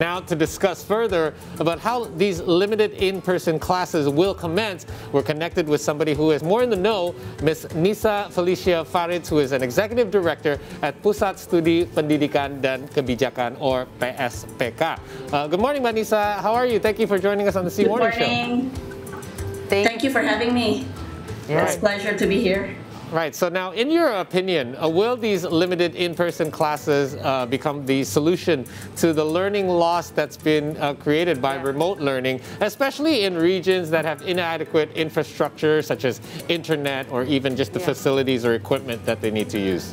Now, to discuss further about how these limited in-person classes will commence, we're connected with somebody who is more in the know, Ms. Nisa Felicia Faridz, who is an Executive Director at Pusat Studi Pendidikan dan Kebijakan, or PSPK. Good morning, Nisa. How are you? Thank you for joining us on the C Morning Show. Good morning. Thank you for having me. Yeah. It's a pleasure to be here. Right. So now, in your opinion, will these limited in-person classes become the solution to the learning loss that's been created by remote learning, especially in regions that have inadequate infrastructure, such as internet or even just the facilities or equipment that they need to use?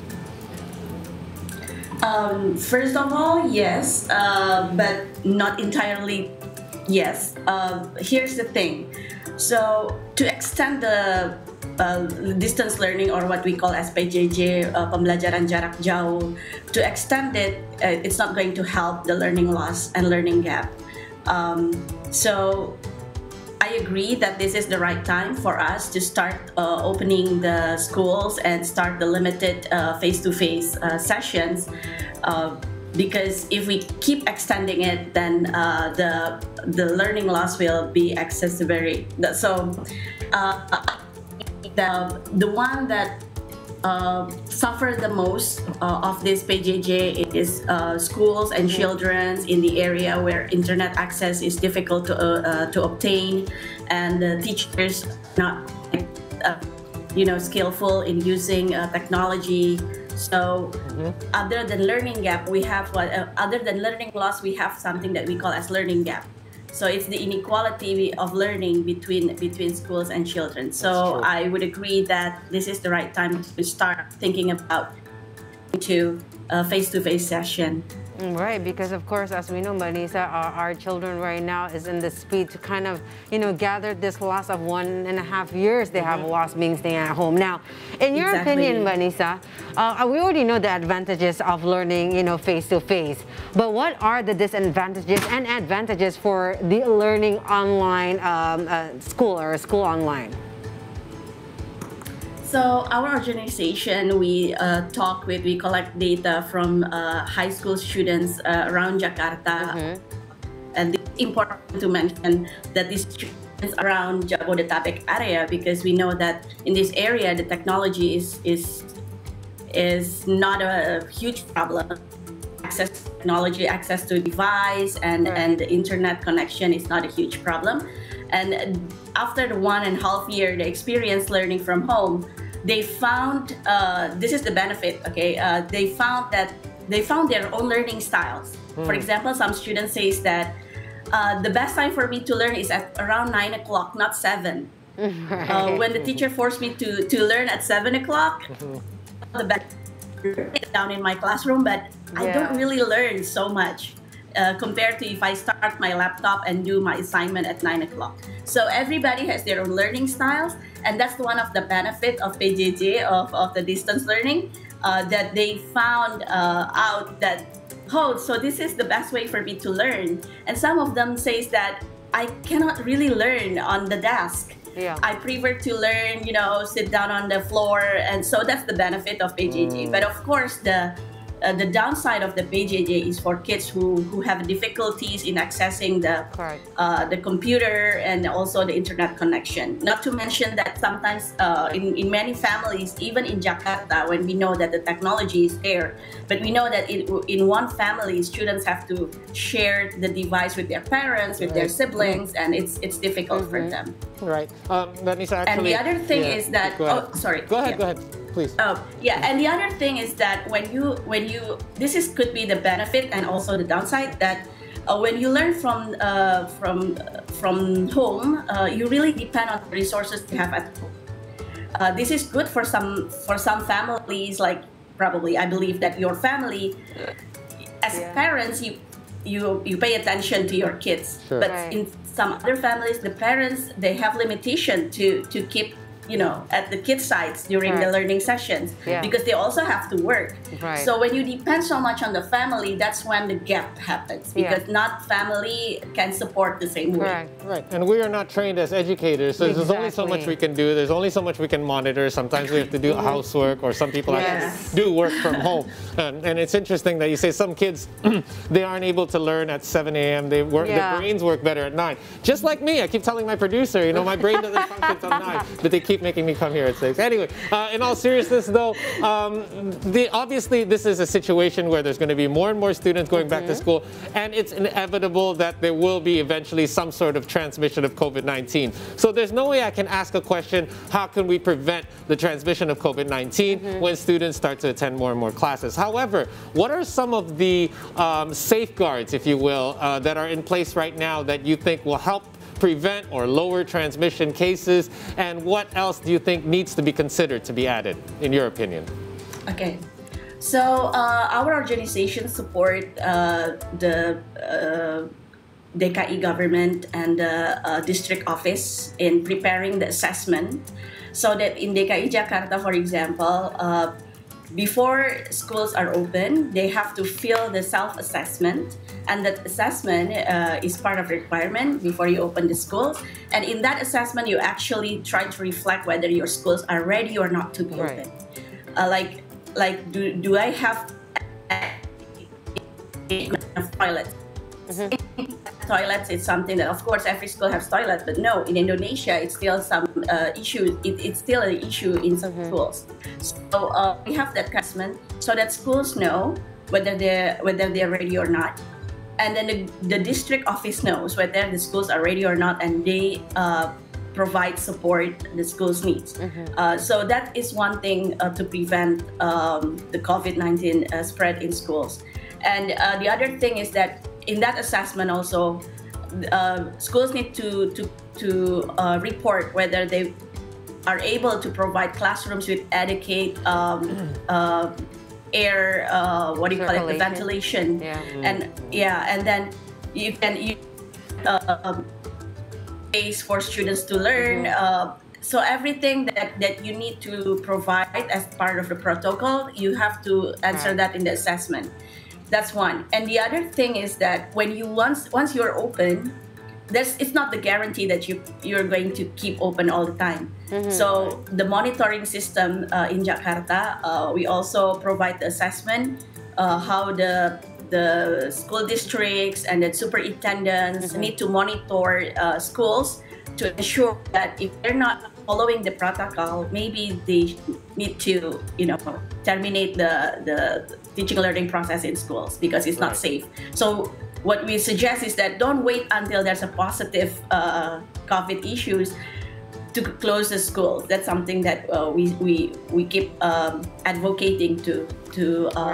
First of all, yes, but not entirely yes. Here's the thing. So to extend the distance learning, or what we call as PJJ, pembelajaran jarak jauh, to extend it, it's not going to help the learning loss and learning gap. So I agree that this is the right time for us to start opening the schools and start the limited face-to-face sessions. Because if we keep extending it, then the learning loss will be excessive. So the one that suffer the most of this PJJ is schools and children in the area where internet access is difficult to obtain, and the teachers not skillful in using technology. So other than learning gap, we have other than learning loss, we have something that we call as learning gap. So it's the inequality of learning between schools and children. So I would agree that this is the right time to start thinking about a face-to-face session. Right, because of course, as we know, Nisa, our children right now is in the speed to kind of, gather this loss of 1.5 years they have lost being staying at home. Now, in your opinion, Nisa, we already know the advantages of learning, face-to-face. But what are the disadvantages and advantages for the learning online school or school online? So our organization, we collect data from high school students around Jakarta. And it's important to mention that these students around Jabodetabek area, because we know that in this area, the technology is not a huge problem. Access to technology, access to device, and the internet connection is not a huge problem. And after the 1.5 year, they experienced learning from home, they found, this is the benefit, they found their own learning styles. For example, some students say that the best time for me to learn is at around 9 o'clock, not 7. When the teacher forced me to learn at 7 o'clock, the best down in my classroom, but I don't really learn so much. Compared to if I start my laptop and do my assignment at 9 o'clock. So everybody has their own learning styles, and that's one of the benefits of PJJ, of the distance learning, that they found out that, so this is the best way for me to learn. And some of them says that I cannot really learn on the desk. I prefer to learn, sit down on the floor, and so that's the benefit of PJJ. But of course, the downside of the PJJ is for kids who have difficulties in accessing the computer and also the internet connection. Not to mention that sometimes in many families, even in Jakarta, when we know that the technology is there, but we know that in one family, students have to share the device with their parents, with their siblings, and it's difficult for them. Right. Nisa, actually, and the other thing is that, go ahead, please. And the other thing is that when you could be the benefit and also the downside, that when you learn from home, you really depend on the resources you have at home. This is good for some families, like probably I believe that your family, as parents, you pay attention to your kids, but in some other families, the parents, they have limitation to keep at the kids' sites during the learning sessions, because they also have to work. So when you depend so much on the family, that's when the gap happens, because not family can support the same way. Right, and we are not trained as educators, so there's only so much we can do. There's only so much we can monitor. Sometimes we have to do housework, or some people have to do work from home. And it's interesting that you say some kids, they aren't able to learn at 7 a.m. Their brains work better at 9. Just like me, I keep telling my producer, my brain doesn't function until 9, but they keep making me come here at 6. Anyway, in all seriousness though, obviously this is a situation where there's going to be more and more students going back to school, and it's inevitable that there will be eventually some sort of transmission of COVID-19. So there's no way I can ask a question, how can we prevent the transmission of COVID-19 when students start to attend more and more classes? However, what are some of the safeguards, if you will, that are in place right now that you think will help prevent or lower transmission cases, and what else do you think needs to be considered to be added, in your opinion? Okay, so our organization support the DKI government and the district office in preparing the assessment, so that in DKI Jakarta, for example, before schools are open, they have to fill the self-assessment, and that assessment is part of the requirement before you open the schools. And in that assessment, you actually try to reflect whether your schools are ready or not to be open. Do I have enough toilets? Toilets is something that, of course, every school has toilets, but no, in Indonesia, it's still some issue. It's still an issue in some schools. So we have that assessment so that schools know whether they're ready or not, and then the district office knows whether the schools are ready or not, and they provide support the schools needs. So that is one thing to prevent the COVID-19 spread in schools. And the other thing is that in that assessment also, schools need to report whether they are able to provide classrooms with adequate air, what do you call it, the ventilation, and then you can space for students to learn. So everything that you need to provide as part of the protocol, you have to answer that in the assessment. That's one. And the other thing is that when you once you're open, it's not the guarantee that you're going to keep open all the time. So the monitoring system in Jakarta, we also provide the assessment, how the school districts and the superintendents need to monitor schools to ensure that if they're not following the protocol, maybe they need to, terminate the teaching and learning process in schools because it's not safe. So what we suggest is that don't wait until there's a positive COVID issues to close the schools. That's something that we keep advocating to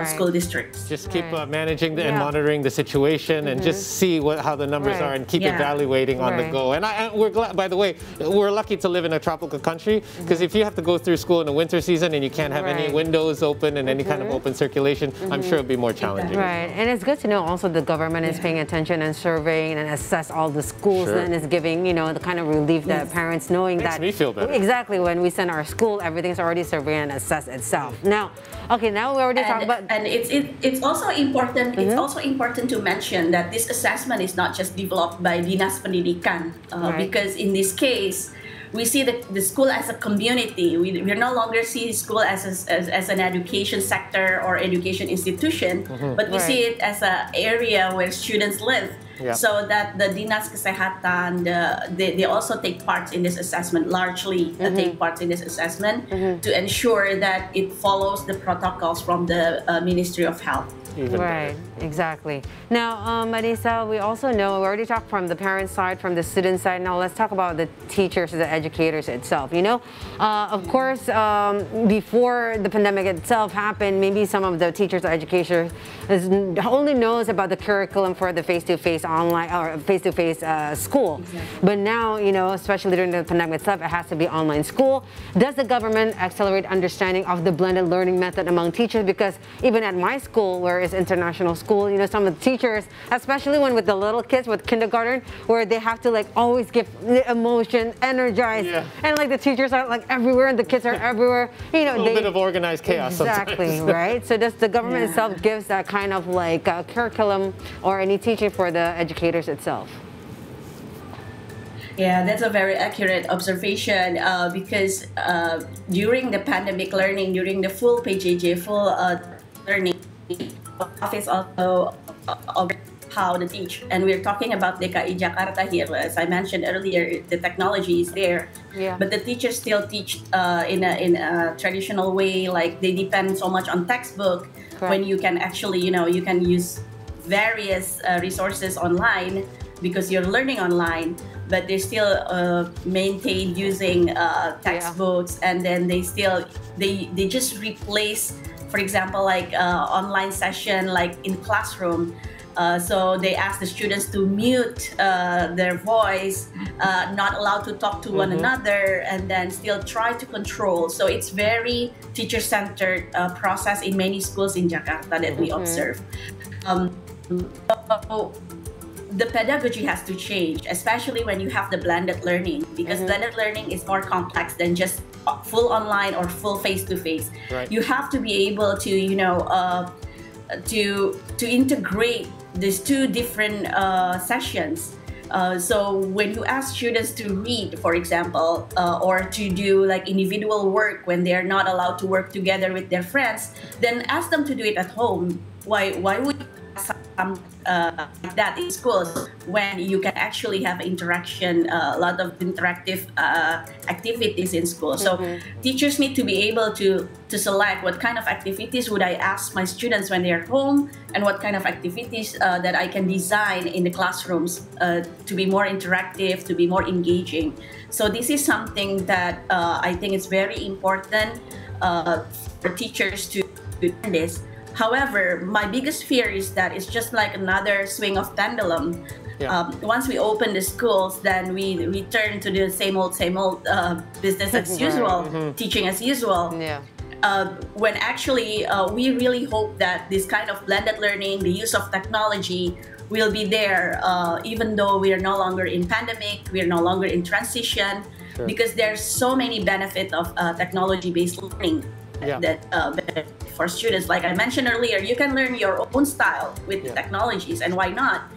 school districts. Just keep managing and monitoring the situation, and just see how the numbers are, and keep evaluating on the go. And we're glad, by the way, we're lucky to live in a tropical country, because if you have to go through school in the winter season and you can't have any windows open and any kind of open circulation, I'm sure it'll be more challenging. And it's good to know also the government is paying attention and surveying and assess all the schools, and is giving, the kind of relief that parents knowing that. Makes me feel better. Exactly, when we send our school, everything's already surveyed and assessed itself. Now, now we already talked about. And it's also important. It's also important to mention that this assessment is not just developed by Dinas Pendidikan, because in this case, we see the school as a community. We no longer see school as an education sector or education institution, but we see it as an area where students live. So that the Dinas Kesehatan, they also take part in this assessment, largely take part in this assessment to ensure that it follows the protocols from the Ministry of Health. Exactly. Now, Nisa, we also know, we already talked from the parent side, from the student side. Now let's talk about the teachers, the educators itself. Of course, before the pandemic itself happened, maybe some of the teachers or educators only knows about the curriculum for the face-to-face online or face-to-face school. Exactly. But now, you know, especially during the pandemic itself, it has to be online school. Does the government accelerate understanding of the blended learning method among teachers? Because even at my school, where it's international school, you know, some of the teachers, especially when with the little kids with kindergarten, where they have to like always give emotion, energize, and like the teachers are like everywhere and the kids are everywhere. You know, a little bit of organized chaos. Exactly, right? So does the government itself gives that kind of like curriculum or any teaching for the educators itself? Yeah, that's a very accurate observation because during the pandemic learning, during the full PJJ, full learning, office also how to teach. And we're talking about DKI Jakarta here. As I mentioned earlier, the technology is there, but the teachers still teach in a traditional way. Like they depend so much on textbook. Correct. When you can actually, you know, you can use various resources online because you're learning online, but they still maintain using textbooks, and then they just replace, for example, like online session like in classroom. So they ask the students to mute their voice, not allowed to talk to one another, and then still try to control. So it's very teacher-centered process in many schools in Jakarta that we observe. So the pedagogy has to change, especially when you have the blended learning, because blended learning is more complex than just full online or full face-to-face. Right. You have to be able to, you know, to integrate these two different sessions. So when you ask students to read, for example, or to do like individual work when they are not allowed to work together with their friends, then ask them to do it at home. Why would you ask like that in schools when you can actually have interaction, a lot of interactive activities in school? So teachers need to be able to select what kind of activities would I ask my students when they're home, and what kind of activities that I can design in the classrooms to be more interactive, to be more engaging. So this is something that I think is very important for teachers to learn this. However, my biggest fear is that it's just like another swing of pendulum. Once we open the schools, then we return to the same old business as usual, teaching as usual. When actually we really hope that this kind of blended learning, the use of technology will be there even though we are no longer in pandemic, we are no longer in transition, because there's so many benefits of technology-based learning that for students. Like I mentioned earlier, you can learn your own style with the technologies, and why not?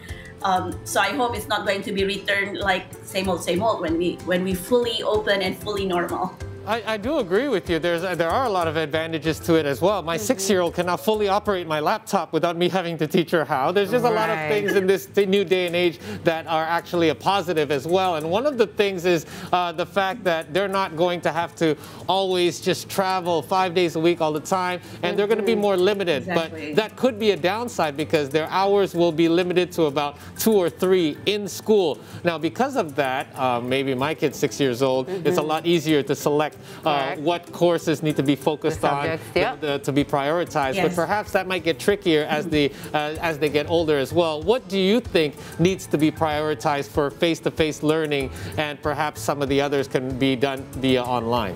So I hope it's not going to be returned like same old when we fully open and fully normal. I do agree with you. There are a lot of advantages to it as well. My 6-year-old cannot fully operate my laptop without me having to teach her how. There's just a lot of things in this new day and age that are actually a positive as well. And one of the things is the fact that they're not going to have to always just travel 5 days a week all the time, and they're going to be more limited. Exactly. But that could be a downside because their hours will be limited to about 2 or 3 in school. Now, because of that, maybe my kid's 6 years old, it's a lot easier to select what courses need to be focused on to be prioritized, but perhaps that might get trickier as they get older as well. What do you think needs to be prioritized for face-to-face learning, and perhaps some of the others can be done via online?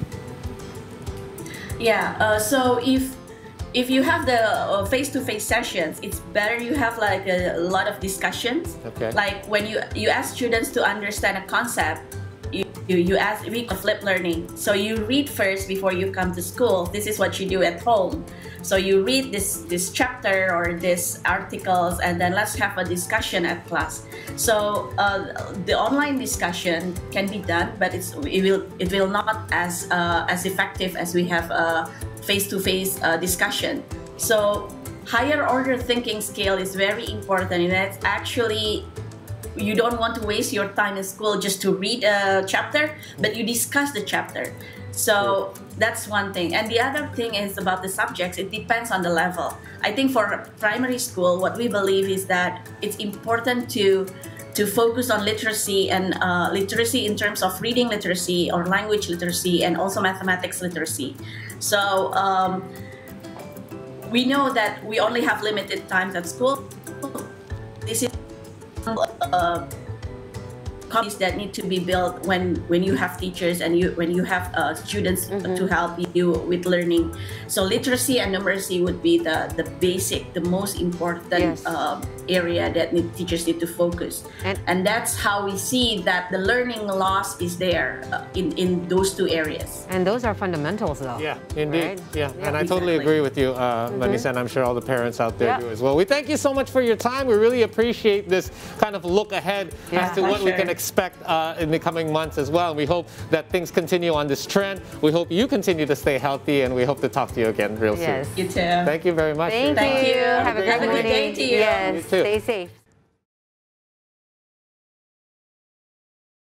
So if you have the face-to-face sessions, it's better you have like a lot of discussions. Like when you ask students to understand a concept, we call flip learning. So you read first before you come to school. This is what you do at home. So you read this chapter or this articles, and then let's have a discussion at class. So the online discussion can be done, but it will not as effective as we have a face-to-face discussion. So higher order thinking skill is very important, and that's actually, you don't want to waste your time in school just to read a chapter, but you discuss the chapter. So that's one thing. And the other thing is about the subjects. It depends on the level. I think for primary school, what we believe is that it's important to focus on literacy, and literacy in terms of reading literacy or language literacy, and also mathematics literacy. So we know that we only have limited times at school. This is copies that need to be built when you have teachers and when you have students to help you with learning. So literacy and numeracy would be the basic, the most important area that teachers need to focus. And that's how we see that the learning loss is there in those two areas. And those are fundamentals though. Yeah, indeed. Right? Yeah, and I totally agree with you, Nisa, and I'm sure all the parents out there do as well. We thank you so much for your time. We really appreciate this kind of look ahead as to what we can expect in the coming months as well. We hope that things continue on this trend. We hope you continue to stay healthy, and we hope to talk to you again real soon. You too. Thank you very much. Thank you. Have a good day to you. Yes, stay safe.